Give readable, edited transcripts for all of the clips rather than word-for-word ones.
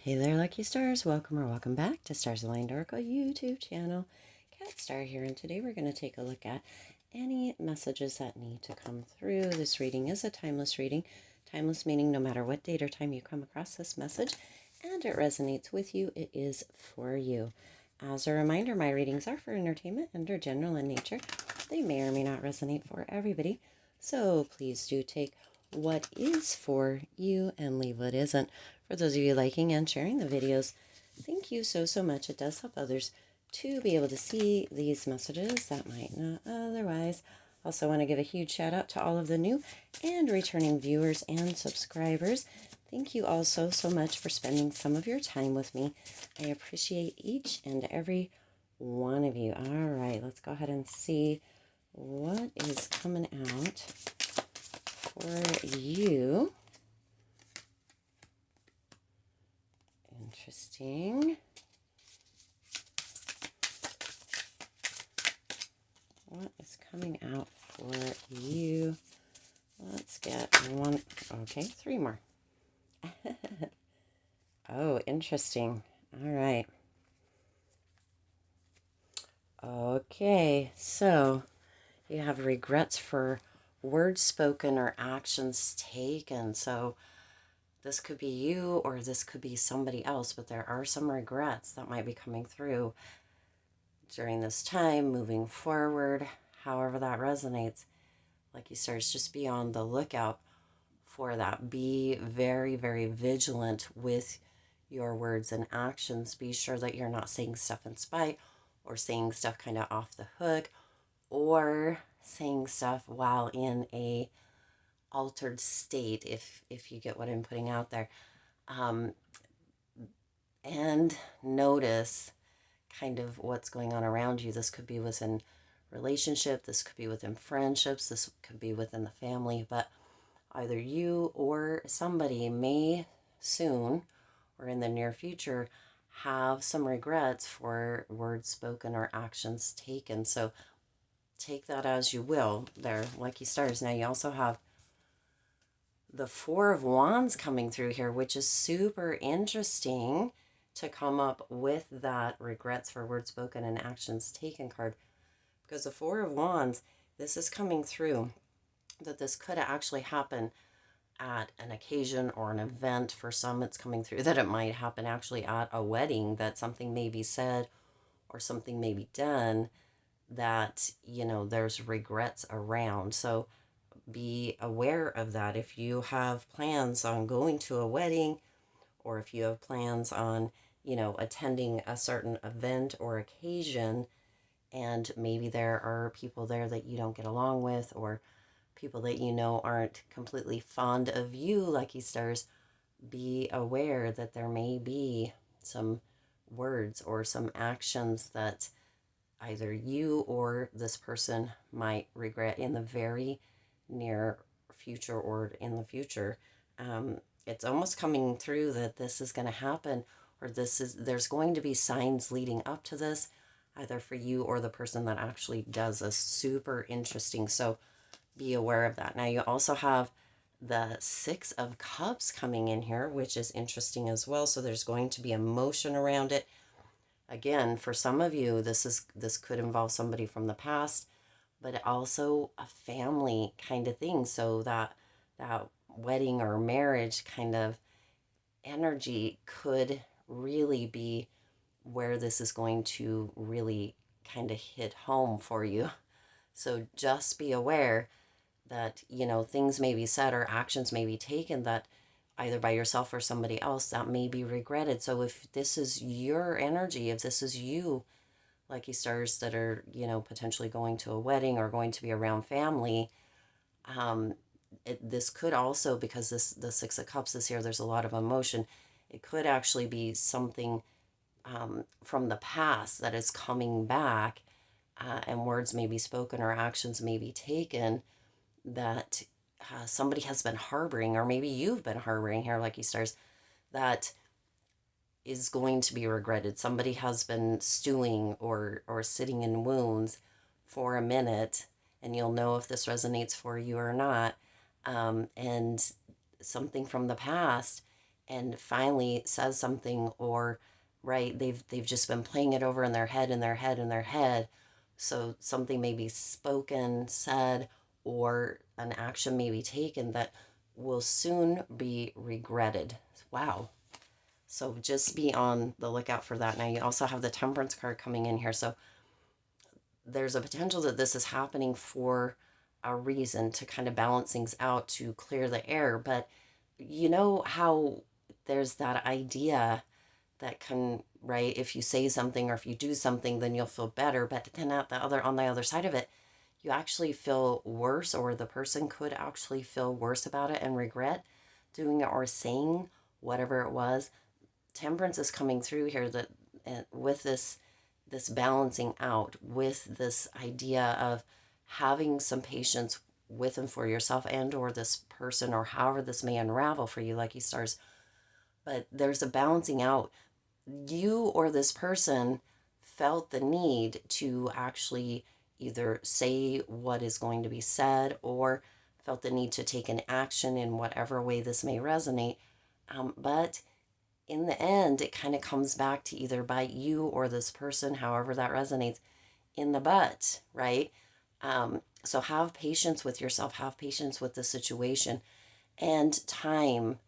Hey there, lucky stars. Welcome or welcome back to Stars Aligned Oracle YouTube channel. Cat Star here, and today we're going to take a look at any messages that need to come through. This reading is a timeless reading. Timeless meaning no matter what date or time you come across this message and it resonates with you, it is for you. As a reminder, my readings are for entertainment and are general in nature. They may or may not resonate for everybody, so please do take what is for you and leave what isn't. For those of you liking and sharing the videos, thank you so much. It does help others to be able to see these messages that might not otherwise. Also want to give a huge shout out to all of the new and returning viewers and subscribers. Thank you all so much for spending some of your time with me. I appreciate each and every one of you. All right, let's go ahead and see what is coming out for you. Interesting. What is coming out for you? Let's get one. Okay, three more. Oh, interesting. All right. Okay, so you have regrets for words spoken or actions taken. So this could be you or this could be somebody else, but there are some regrets that might be coming through during this time, moving forward, however that resonates. Like you start, just be on the lookout for that. Be very vigilant with your words and actions. Be sure that you're not saying stuff in spite or saying stuff kind of off the hook or saying stuff while in a altered state, if you get what I'm putting out there. And notice kind of what's going on around you. This could be within relationship, this could be within friendships, this could be within the family, but either you or somebody may soon or in the near future have some regrets for words spoken or actions taken. So take that as you will there, lucky stars. Now you also have the Four of Wands coming through here, which is super interesting to come up with that regrets for words spoken and actions taken card. Because the Four of Wands, this is coming through that this could actually happen at an occasion or an event. For some, it's coming through that it might happen actually at a wedding, that something may be said or something may be done that, you know, there's regrets around. So be aware of that. If you have plans on going to a wedding, or if you have plans on, you know, attending a certain event or occasion, and maybe there are people there that you don't get along with, or people that you know aren't completely fond of you, lucky stars, be aware that there may be some words or some actions that either you or this person might regret in the very near future or in the future. It's almost coming through that this is going to happen, or there's going to be signs leading up to this, either for you or the person that actually does this. Super interesting. So be aware of that. Now you also have the Six of Cups coming in here, which is interesting as well. So there's going to be emotion around it. Again, for some of you, this could involve somebody from the past, but also a family kind of thing. So that wedding or marriage kind of energy could really be where this is going to really kind of hit home for you. So just be aware that, you know, things may be said or actions may be taken that either by yourself or somebody else that may be regretted. So if this is your energy, if this is you, lucky stars, that are, you know, potentially going to a wedding or going to be around family, this could also, because the Six of Cups is here, there's a lot of emotion. It could actually be something from the past that is coming back, and words may be spoken or actions may be taken that somebody has been harboring, or maybe you've been harboring here, lucky stars, that is going to be regretted. Somebody has been stewing or sitting in wounds for a minute, and you'll know if this resonates for you or not. And something from the past, and finally says something, or right, they've just been playing it over in their head, in their head, in their head. So something may be spoken, said, or an action may be taken that will soon be regretted. Wow. So just be on the lookout for that. Now you also have the Temperance card coming in here. So there's a potential that this is happening for a reason, to kind of balance things out, to clear the air. But you know how there's that idea that can, right, if you say something or if you do something, then you'll feel better. But then on the other side of it, you actually feel worse, or the person could actually feel worse about it and regret doing it or saying whatever it was. Temperance is coming through here, that with this balancing out, with this idea of having some patience with and for yourself and or this person, or however this may unravel for you, Lucky Stars. But there's a balancing out. You or this person felt the need to actually either say what is going to be said, or felt the need to take an action in whatever way this may resonate. But in the end, it kind of comes back to either bite you or this person, however that resonates, in the butt, right? So have patience with yourself, have patience with the situation, and time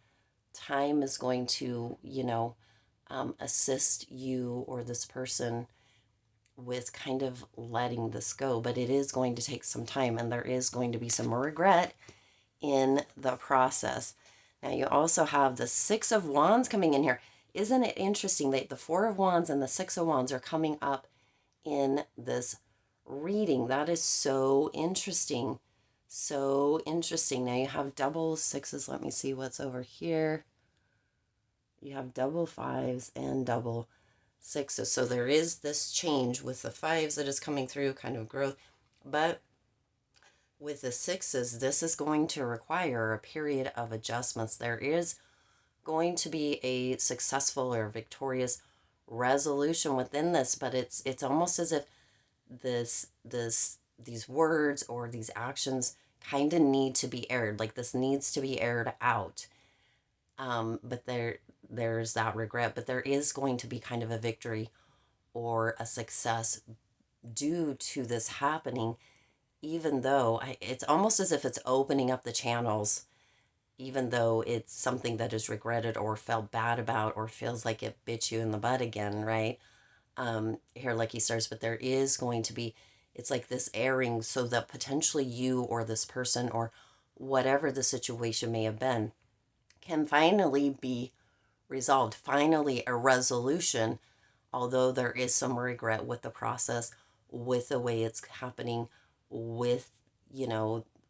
is going to, assist you or this person with kind of letting this go. But it is going to take some time, and there is going to be some regret in the process. Now you also have the Six of Wands coming in here. Isn't it interesting that the Four of Wands and the Six of Wands are coming up in this reading? That is so interesting. So interesting. Now you have double sixes. Let me see what's over here. You have double fives and double sixes. So there is this change with the fives that is coming through, kind of growth. But with the sixes, this is going to require a period of adjustments. There is going to be a successful or victorious resolution within this, but it's almost as if these words or these actions kind of need to be aired. Like this needs to be aired out. But there's that regret, but there is going to be kind of a victory or a success due to this happening, even though it's almost as if it's opening up the channels, even though it's something that is regretted or felt bad about or feels like it bit you in the butt again, right? Here, Lucky Stars, but there is going to be, it's like this airing, so that potentially you or this person or whatever the situation may have been can finally be resolved, finally a resolution, although there is some regret with the process, with the way it's happening, with,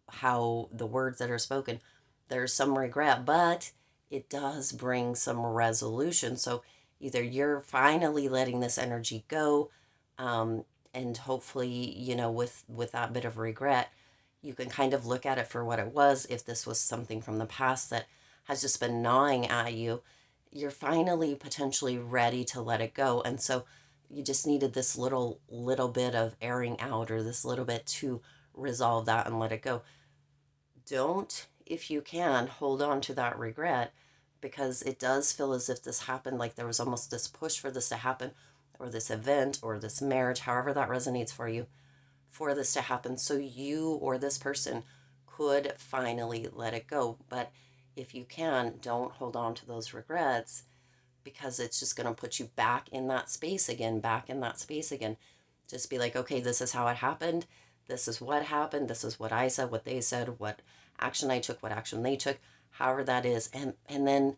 how the words that are spoken. There's some regret, but it does bring some resolution. So either you're finally letting this energy go, and hopefully, with that bit of regret, you can kind of look at it for what it was. If this was something from the past that has just been gnawing at you, you're finally potentially ready to let it go. And so you just needed this little bit of airing out, or this little bit to resolve that and let it go. Don't, if you can, hold on to that regret, because it does feel as if this happened, like there was almost this push for this to happen, or this event or this marriage, however that resonates for you, for this to happen so you or this person could finally let it go. But if you can, don't hold on to those regrets, because it's just going to put you back in that space again, Just be like, okay, this is how it happened. This is what happened. This is what I said, what they said, what action I took, what action they took, however that is. And then,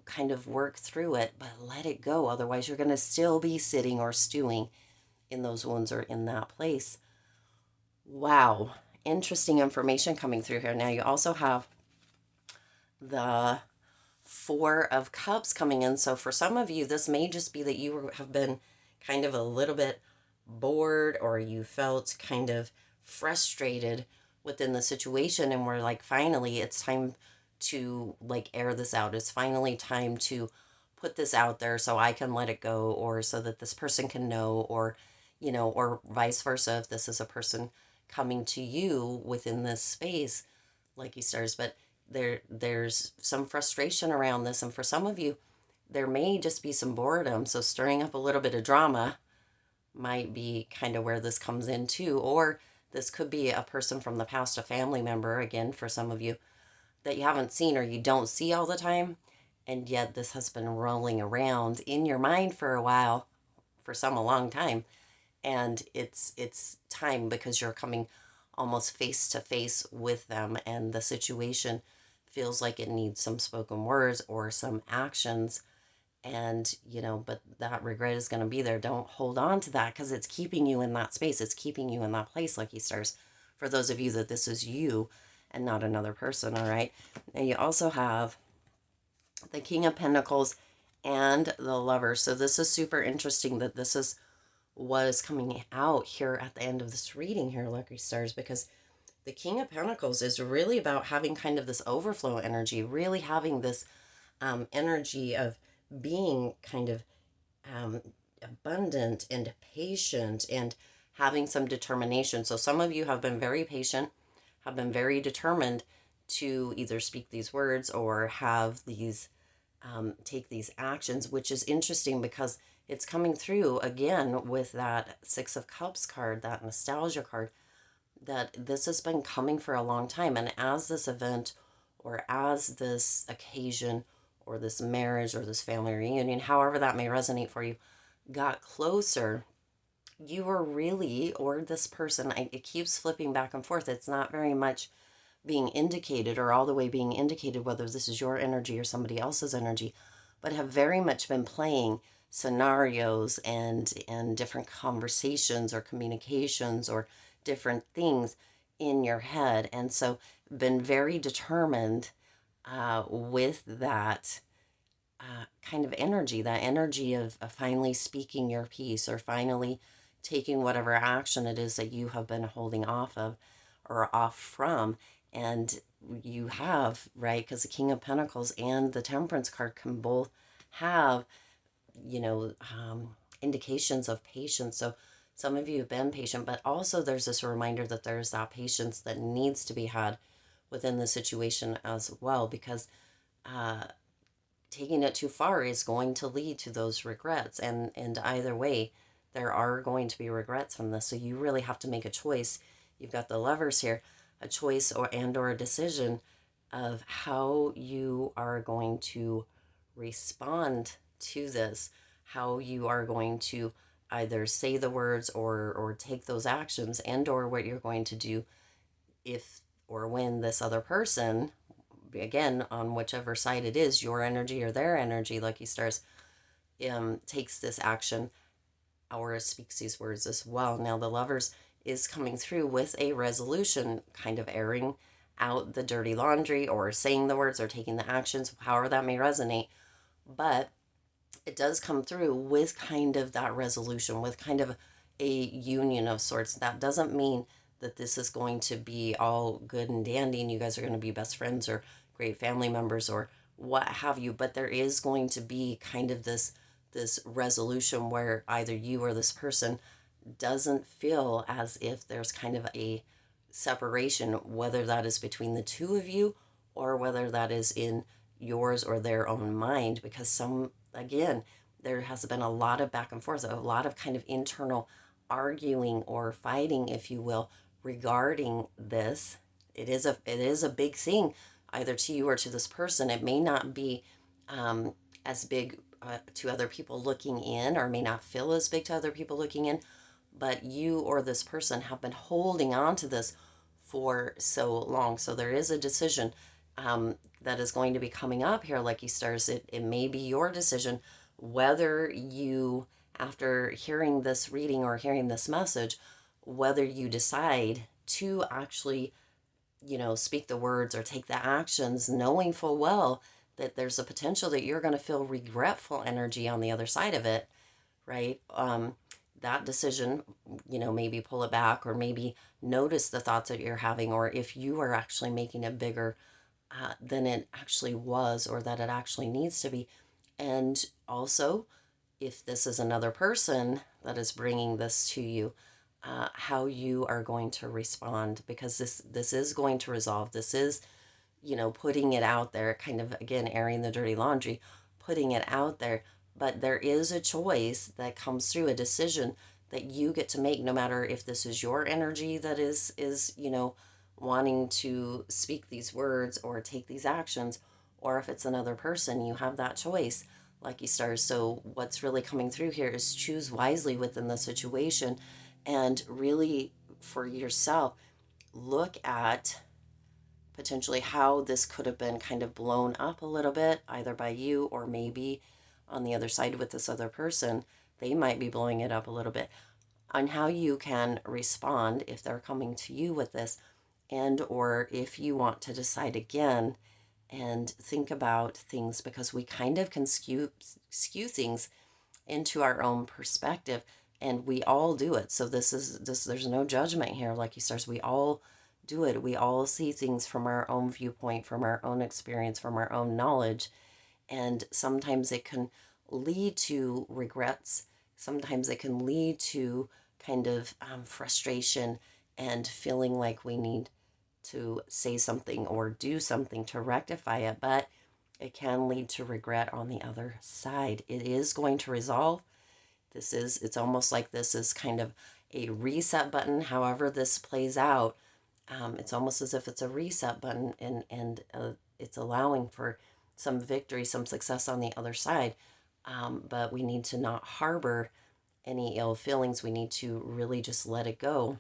kind of work through it, but let it go. Otherwise, you're going to still be sitting or stewing in those wounds or in that place. Wow. Interesting information coming through here. Now you also have the Four of Cups coming in. So for some of you, this may just be that you have been kind of a little bit bored, or you felt kind of frustrated within the situation, and we're like, finally, it's time to like air this out. It's finally time to put this out there so I can let it go, or so that this person can know, or, or vice versa, if this is a person coming to you within this space, Lucky Stars. But there's some frustration around this, and for some of you, there may just be some boredom. So stirring up a little bit of drama might be kind of where this comes in too. Or this could be a person from the past, a family member, again, for some of you, that you haven't seen or you don't see all the time. And yet this has been rolling around in your mind for a while, for some a long time. And it's time because you're coming almost face to face with them, and the situation feels like it needs some spoken words or some actions. And but that regret is going to be there. Don't hold on to that, because it's keeping you in that space, it's keeping you in that place, lucky stars, for those of you that this is you and not another person. All right, and you also have the King of Pentacles and the Lover. So this is super interesting that this is what is coming out here at the end of this reading here, lucky stars, because the King of Pentacles is really about having kind of this overflow energy, really having this energy of being kind of abundant and patient and having some determination. So some of you have been very patient, have been very determined to either speak these words or have these take these actions, which is interesting because it's coming through again with that Six of Cups card, that nostalgia card, that this has been coming for a long time. And as this event or as this occasion or this marriage or this family reunion, however that may resonate for you, got closer, you were really, or this person, it keeps flipping back and forth. It's not very much being indicated or all the way being indicated whether this is your energy or somebody else's energy, but have very much been playing scenarios and different conversations or communications or different things in your head. And so been very determined with that kind of energy, that energy of finally speaking your piece or finally taking whatever action it is that you have been holding off of or off from. And you have, right? Because the King of Pentacles and the Temperance card can both have, indications of patience. So some of you have been patient, but also there's this reminder that there's that patience that needs to be had within the situation as well, because taking it too far is going to lead to those regrets. And either way, there are going to be regrets from this. So you really have to make a choice. You've got the Lovers here, a choice or a decision of how you are going to respond to this, how you are going to either say the words or take those actions, and or what you're going to do if or when this other person, again, on whichever side it is, your energy or their energy, lucky stars, takes this action or speaks these words as well. Now the Lovers is coming through with a resolution, kind of airing out the dirty laundry or saying the words or taking the actions, however that may resonate. But it does come through with kind of that resolution, with kind of a union of sorts. That doesn't mean that this is going to be all good and dandy and you guys are going to be best friends or great family members or what have you, but there is going to be kind of this resolution where either you or this person doesn't feel as if there's kind of a separation, whether that is between the two of you or whether that is in yours or their own mind, because again, there has been a lot of back and forth, a lot of kind of internal arguing or fighting, if you will, regarding this. It is a big thing, either to you or to this person. It may not be as big to other people looking in, or may not feel as big to other people looking in, but you or this person have been holding on to this for so long. So there is a decision that is going to be coming up here, lucky stars. It may be your decision whether you, after hearing this reading or hearing this message, whether you decide to actually, speak the words or take the actions, knowing full well that there's a potential that you're going to feel regretful energy on the other side of it, right? That decision, maybe pull it back, or maybe notice the thoughts that you're having, or if you are actually making it bigger than it actually was, or that it actually needs to be. And also, if this is another person that is bringing this to you, how you are going to respond, because this is going to resolve. This is putting it out there, kind of again, airing the dirty laundry, putting it out there. But there is a choice that comes through, a decision that you get to make, no matter if this is your energy that is wanting to speak these words or take these actions, or if it's another person. You have that choice, lucky stars. So what's really coming through here is choose wisely within the situation, and really for yourself, look at potentially how this could have been kind of blown up a little bit, either by you or maybe on the other side with this other person. They might be blowing it up a little bit, on how you can respond if they're coming to you with this, and or if you want to decide again and think about things, because we kind of can skew things into our own perspective, and we all do it. So this there's no judgment here, lucky stars. We all do it. We all see things from our own viewpoint, from our own experience, from our own knowledge, and sometimes it can lead to regrets. Sometimes it can lead to kind of frustration and feeling like we need to say something or do something to rectify it, but it can lead to regret on the other side. It is going to resolve. It's almost like this is kind of a reset button. However this plays out, it's almost as if it's a reset button, and it's allowing for some victory, some success on the other side. But we need to not harbor any ill feelings. We need to really just let it go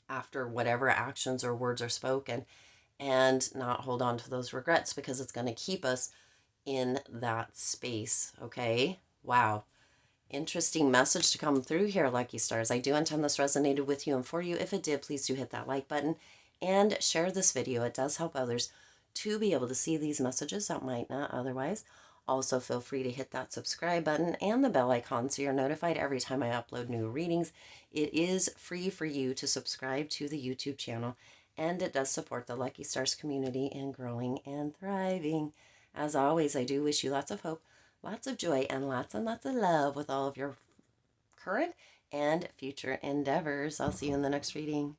after whatever actions or words are spoken, and not hold on to those regrets, because it's going to keep us in that space. Okay. Wow. Interesting message to come through here, lucky stars. I do intend this resonated with you and for you. If it did, please do hit that like button and share this video. It does help others to be able to see these messages that might not otherwise. Also, feel free to hit that subscribe button and the bell icon so you're notified every time I upload new readings. It is free for you to subscribe to the YouTube channel, and it does support the Lucky Stars community in growing and thriving. As always, I do wish you lots of hope, lots of joy, and lots of love with all of your current and future endeavors. I'll see you in the next reading.